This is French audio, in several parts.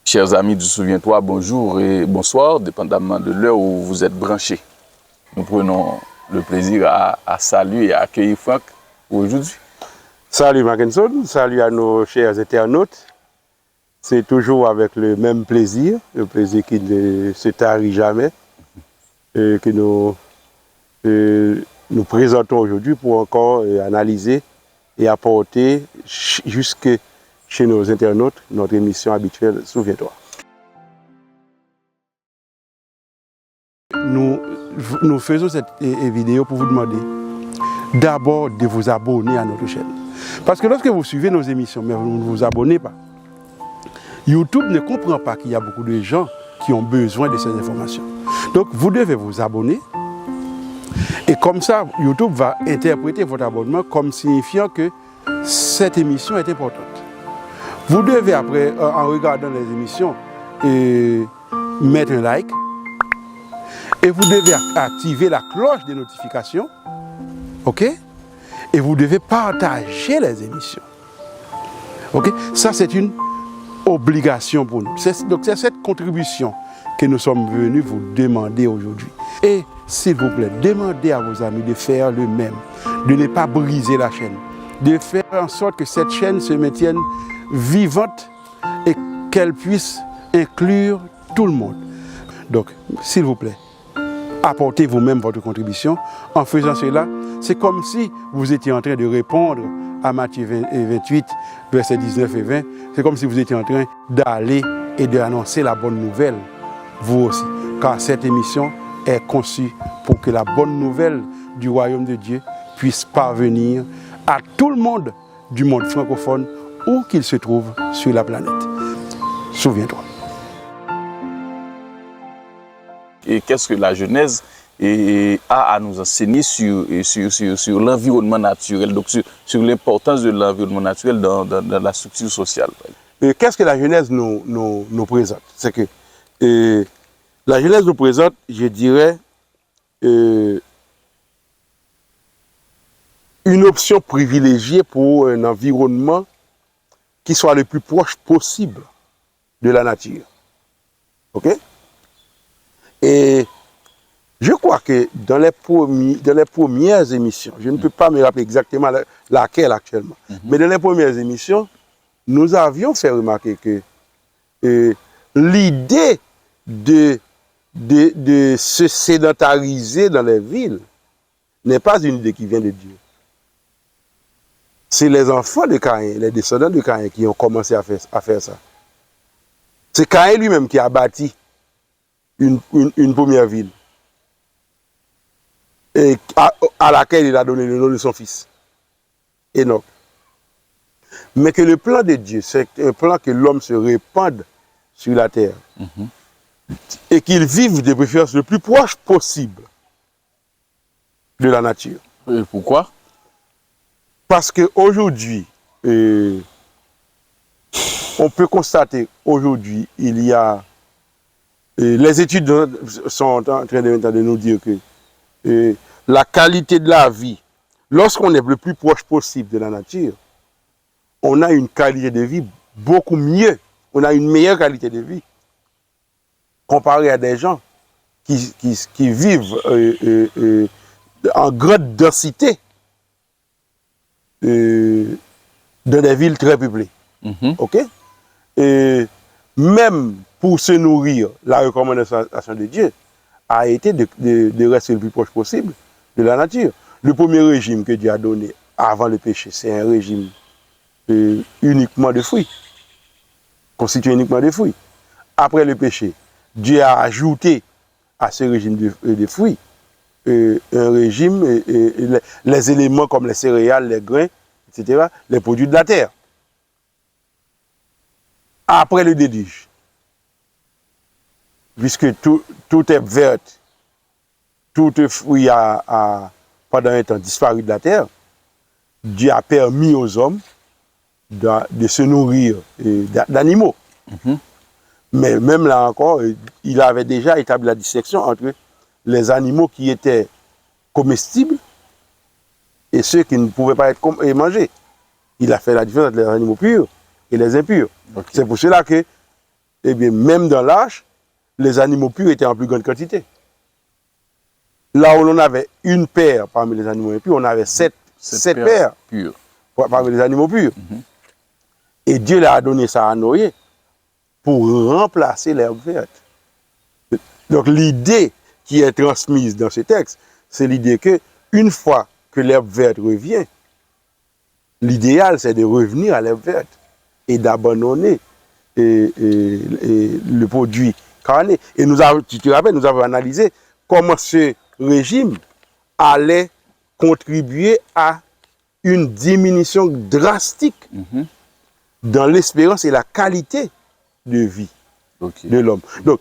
Chers amis du Souviens-toi, bonjour et bonsoir, dépendamment de l'heure où vous êtes branchés. Nous prenons le plaisir à saluer et à accueillir Franck aujourd'hui. Salut Mackinson, salut à nos chers internautes. C'est toujours avec le même plaisir, le plaisir qui ne se tarit jamais, que nous présentons aujourd'hui pour encore analyser et apporter jusque chez nos internautes notre émission habituelle Souviens-toi. Nous faisons cette vidéo pour vous demander d'abord de vous abonner à notre chaîne. Parce que lorsque vous suivez nos émissions, mais vous ne vous abonnez pas, YouTube ne comprend pas qu'il y a beaucoup de gens qui ont besoin de ces informations. Donc vous devez vous abonner. Et comme ça, YouTube va interpréter votre abonnement comme signifiant que cette émission est importante. Vous devez après, en regardant les émissions, mettre un like. Et vous devez activer la cloche de notification. OK? Et vous devez partager les émissions. OK? Ça, c'est une obligation pour nous. Donc, c'est cette contribution que nous sommes venus vous demander aujourd'hui. Et, s'il vous plaît, demandez à vos amis de faire le même, de ne pas briser la chaîne, de faire en sorte que cette chaîne se maintienne vivante et qu'elle puisse inclure tout le monde. Donc, s'il vous plaît, apportez vous-même votre contribution. En faisant cela, c'est comme si vous étiez en train de répondre à Matthieu 28, versets 19 et 20. C'est comme si vous étiez en train d'aller et d'annoncer la bonne nouvelle, vous aussi. Car cette émission est conçue pour que la bonne nouvelle du royaume de Dieu puisse parvenir à tout le monde du monde francophone, où qu'il se trouve sur la planète. Souviens-toi. Et qu'est-ce que la Genèse a à nous enseigner sur l'environnement naturel, donc sur l'importance de l'environnement naturel dans la structure sociale. Qu'est-ce que la Genèse nous présente? C'est que la Genèse nous présente, je dirais, une option privilégiée pour un environnement qui soit le plus proche possible de la nature. OK? Et je crois que dans les premières émissions, je ne peux pas me rappeler exactement laquelle actuellement, mais dans les premières émissions, nous avions fait remarquer que l'idée de se sédentariser dans les villes n'est pas une idée qui vient de Dieu. C'est les enfants de Caïn, les descendants de Caïn qui ont commencé à faire ça. C'est Caïn lui-même qui a bâti une première ville et à laquelle il a donné le nom de son fils, Enoch. Mais que le plan de Dieu, c'est un plan que l'homme se répande sur la terre et qu'il vive de préférence le plus proche possible de la nature. Et pourquoi? Parce qu'aujourd'hui, on peut constater aujourd'hui, il y a les études sont en train de nous dire que la qualité de la vie, lorsqu'on est le plus proche possible de la nature, on a une qualité de vie beaucoup mieux, on a une meilleure qualité de vie comparé à des gens qui vivent en grande densité dans des villes très peuplées. OK? Et même pour se nourrir, la recommandation de Dieu a été de rester le plus proche possible de la nature. Le premier régime que Dieu a donné avant le péché, c'est un régime uniquement de fruits, constitué uniquement de fruits. Après le péché, Dieu a ajouté à ce régime de fruits un régime, les éléments comme les céréales, les grains, etc., les produits de la terre. Après le déluge, puisque tout est vert, tout fruit a pendant un temps disparu de la terre, Dieu a permis aux hommes de se nourrir d'animaux. Mais même là encore, il avait déjà établi la distinction entre les animaux qui étaient comestibles et ceux qui ne pouvaient pas être mangés. Il a fait la différence entre les animaux purs et les impurs. Okay. C'est pour cela que eh bien, même dans l'âge, les animaux purs étaient en plus grande quantité. Là où l'on avait une paire parmi les animaux impurs, on avait sept paires pures parmi les animaux purs. Et Dieu leur a donné ça à Noé pour remplacer l'herbe verte. Donc l'idée qui est transmise dans ce texte, c'est l'idée que une fois que l'herbe verte revient, l'idéal c'est de revenir à l'herbe verte et d'abandonner le produit carné. Et tu te rappelles, nous avons analysé comment ce régime allait contribuer à une diminution drastique dans l'espérance et la qualité de vie de l'homme. Donc,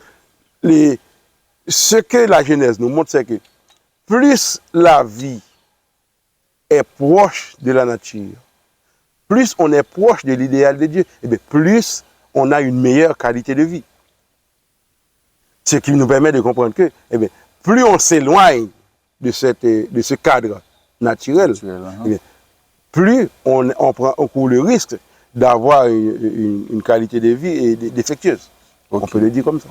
ce que la Genèse nous montre, c'est que plus la vie est proche de la nature, plus on est proche de l'idéal de Dieu, et bien plus on a une meilleure qualité de vie. Ce qui nous permet de comprendre que, eh bien, plus on s'éloigne de ce cadre naturel, eh bien, plus on court le risque d'avoir une qualité de vie défectueuse. On peut le dire comme ça.